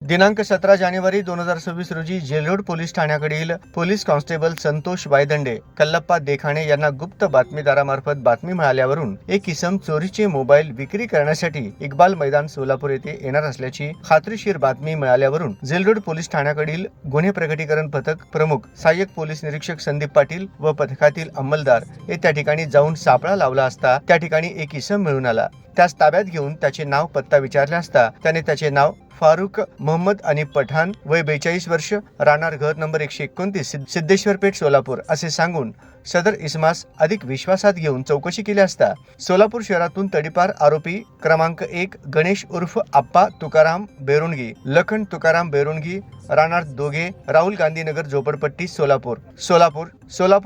दिनांक 17 जानेवारी 2026 रोजी जेलरोड पोलीस ठाण्याकडील पोलीस कॉन्स्टेबल संतोष वायदंडे, कल्लप्पा देखाणे यांना गुप्त बातमीदारामार्फत बातमी मिळाल्यावरून एक इसम चोरीचे मोबाईल विक्री करण्यासाठी इक्बाल मैदान सोलापूर येथे येणार असल्याची खात्रीशीर बातमी मिळाल्यावरून जेलरोड पोलीस ठाण्याकडील गुन्हे प्रकटीकरण पथक प्रमुख सहाय्यक पोलीस निरीक्षक संदीप पाटील व पथकातील अंमलदार हे त्या ठिकाणी जाऊन सापळा लावला असता त्या ठिकाणी एक इसम मिळून आला। त्यास ताब्यात घेऊन त्याचे नाव पत्ता विचारले असता त्याने त्याचे नाव फारुक मोहम्मद आणि पठाण, वय 42 वर्ष, राहणार घर नंबर 129, सिद्धेश्वर पेठ, सोलापूर असे सांगून सदर इसमास अधिक विश्वासात घेऊन चौकशी केली असता सोलापूर शहरातून तडीपार आरोपी क्रमांक 1 गणेश उर्फ आप्पा तुकाराम बेरुणगी, लखन तुकाराम बेरुणगी, राहणार दोघे, राहुल गांधीनगर, झोपडपट्टी, सोलापूर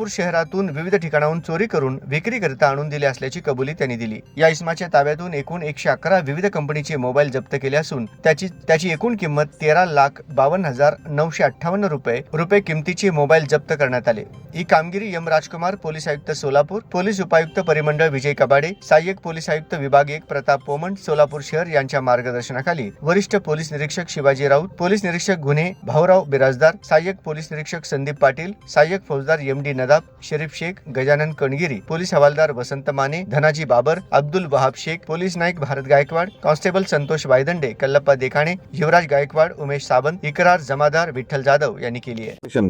शहरातून विविध ठिकाणाहून चोरी करून विक्री करता आणून दिले असल्याची कबुली त्यांनी दिली। या इसमाच्या ताब्यातून एकूण 111 विविध कंपनीचे मोबाईल जप्त केले असून त्याची एकूण किंमत 13,52,958 रुपये किमतीचे मोबाईल जप्त करण्यात आले। ही कामगिरी एम राजकुमार, पोलीस आयुक्त सोलापूर, पोलीस उपायुक्त परिमंडळ विजय कबाडे, सहाय्यक पोलीस आयुक्त विभाग 1 प्रताप पोमंड, सोलापूर शहर यांच्या मार्गदर्शनाखाली वरिष्ठ पोलीस निरीक्षक शिवाजी राऊत, पोलीस निरीक्षक गुन्हे भाऊराव बिराजदार, सहाय्यक पोलीस निरीक्षक संदीप पाटील, सहाय्यक फौजदार MD नदाब, शरीफ शेख, गजानन कणगिरी, पोलीस हवालदार वसंत माने, धनाजी बाबर, अब्दुल वहाब शेख, पोलीस नाईक भारत गायकवाड, कॉन्स्टेबल संतोष वायदंडे, कल्लप्पा देखाणे, युवराज गायकवाड, उमेश सावंत, इकरार जमादार विठ्ठल जाधव यांनी केली आहे।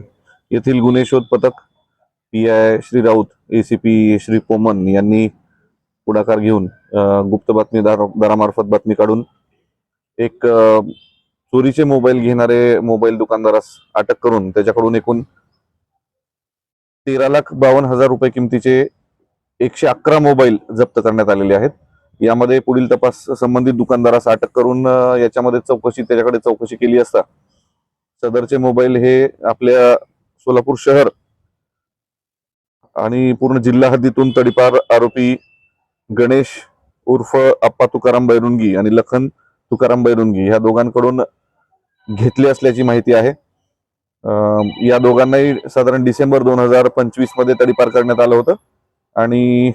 येथील गुन्हे शोध पथक PI श्री राऊत, ACP श्री पोमन यांनी पुढाकार घेऊन गुप्त बातमीदारामार्फत बातमी काढून एक चोरीचे मोबाईल घेणारे मोबाईल दुकानदारास अटक करून त्याच्याकडून एकूण 13,52,000 रुपये किमतीचे 111 मोबाईल जप्त करण्यात आलेले आहेत। यामध्ये पुढील तपास संबंधित दुकानदारास अटक करून याच्यामध्ये त्याच्याकडे चौकशी केली असता सदरचे मोबाईल हे आपल्या सोलापूर शहर आणि पूर्ण जिल्हा हद्दीतून तडीपार आरोपी गणेश उर्फ आप्पा तुकाराम बैरुणगी आणि लखन तुकाराम बैरुणगी ह्या दोघांकडून घेतली असल्याची माहिती आहे। या दोघांनाही साधारण डिसेंबर 2025 मध्ये तडीपार करण्यात आलं होतं आणि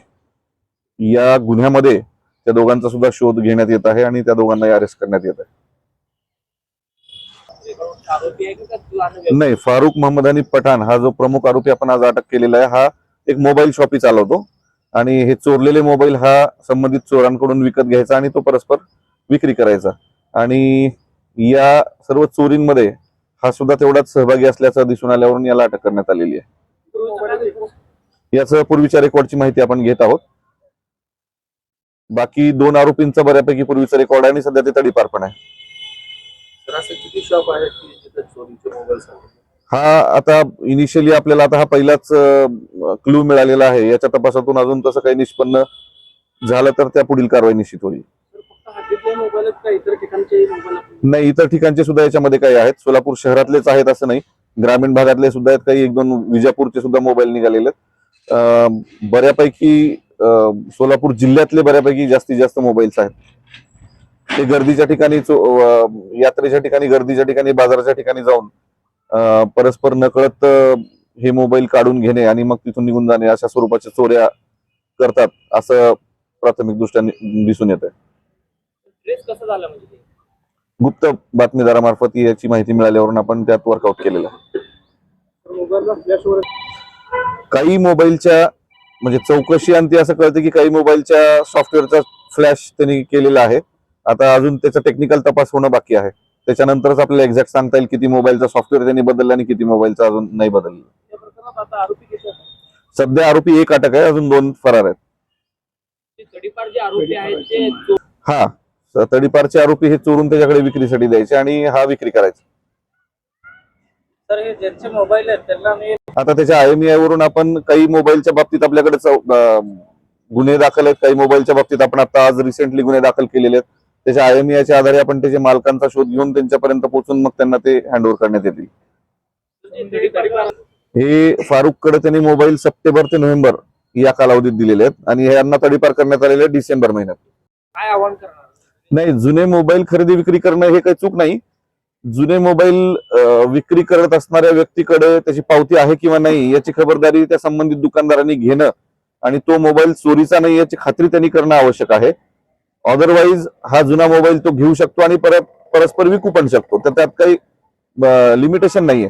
या गुन्ह्यामध्ये त्या दोघांचा सुद्धा शोध घेण्यात येत आहे आणि त्या दोघांनाही अरेस्ट करण्यात येत आहे। नाही, फारुक मोहम्मद आणि पठाण हा जो प्रमुख आरोपी आपण आज अटक केलेला आहे हा एक मोबाईल शॉपी चालवतो आणि हे चोरलेले मोबाईल हा संबंधित चोरांकडून विकत घ्यायचा आणि तो परस्पर विक्री करायचा आणि या सर्व चोरींमध्ये हा सुद्धा तेवढाच सहभागी असल्याचं दिसून आल्यावरून याला अटक करण्यात आलेली आहे। याचं पूर्वीच्या रेकॉर्डची माहिती आपण घेत आहोत। बाकी 2 आरोपींचा बऱ्यापैकी पूर्वीचा रेकॉर्ड आहे आणि सध्या ते तडीपार पण आहे। हा आता इनिशियली आपल्याला आता हा पहिलाच क्लू मिळालेला आहे। याच्या तपासातून अजून तसं काही निष्पन्न झालं तर त्या पुढील कारवाई निश्चित होईल। नाही, इतर ठिकाणचे सुद्धा याच्यामध्ये काही आहेत, सोलापूर शहरातलेच आहेत असं नाही, ग्रामीण भागातले सुद्धा आहेत, काही 1-2 विजापूरचे सुद्धा मोबाईल निघालेले आहेत। बऱ्यापैकी सोलापूर जिल्ह्यातले बऱ्यापैकी जास्तीत जास्त मोबाईल्स आहेत। ते गर्दीच्या ठिकाणी, यात्रेच्या ठिकाणी, गर्दीच्या ठिकाणी, बाजाराच्या ठिकाणी जाऊन परस्पर नकळत हे मोबाईल काढून घेणे आणि मग तिथून निघून जाणे अशा स्वरूपाच्या चोऱ्या करतात असं प्राथमिक दृष्ट्या दिसून येत आहे। गुप्त बातमीदारामार्फत याची माहिती मिळाल्यावरून आपण त्यात वर्कआउट केलेलं आहे। काही मोबाईलच्या म्हणजे चौकशी अंती असं कळतं की काही मोबाईलच्या सॉफ्टवेअरचा फ्लॅश त्यांनी केलेला आहे। आता अजून त्याचा टेक्निकल तपास होणं बाकी आहे, त्याच्यानंतरच आपल्याला एक्झॅक्ट सांगता येईल किती मोबाईलचा सॉफ्टवेअर त्यांनी बदलला आणि किती मोबाईलचा अजून नाही बदलला। सध्या आरोपी 1 अटक आहे, अजून 2 फरार आहेत। हा, तडीपारचे आरोपी हे चोरून त्याच्याकडे विक्रीसाठी द्यायचे आणि हा विक्री करायचा। आता त्याच्या IMEI वरून आपण काही मोबाईलच्या बाबतीत आपल्याकडे गुन्हे दाखल आहेत, काही मोबाईलच्या बाबतीत आपण आता आज रिसेंटली गुन्हे दाखल केलेले आहेत। त्याच्या IMEIच्या आधारे आपण त्याच्या मालकांचा शोध घेऊन त्यांच्यापर्यंत पोहोचून मग त्यांना ते हँडओव्हर करण्यात येतील। हे फारुककडे त्यांनी मोबाईल सप्टेंबर ते नोव्हेंबर या कालावधीत दिलेले आहेत आणि यांना तडीपार करण्यात आलेले डिसेंबर महिन्यात। काय आव्हान करणार? नाही, जुने मोबाईल खरेदी विक्री करणं हे काही चूक नाही। जुने मोबाईल विक्री करत असणाऱ्या व्यक्तीकडे त्याची पावती आहे किंवा नाही याची खबरदारी त्या संबंधित दुकानदारांनी घेणं आणि तो मोबाईल चोरीचा नाही याची खात्री त्यांनी करणं आवश्यक आहे। अदरवाईज हा जुना मोबाईल तो घेऊ शकतो आणि परत परस्पर विकू पण शकतो, तर त्यात काही लिमिटेशन नाहीये.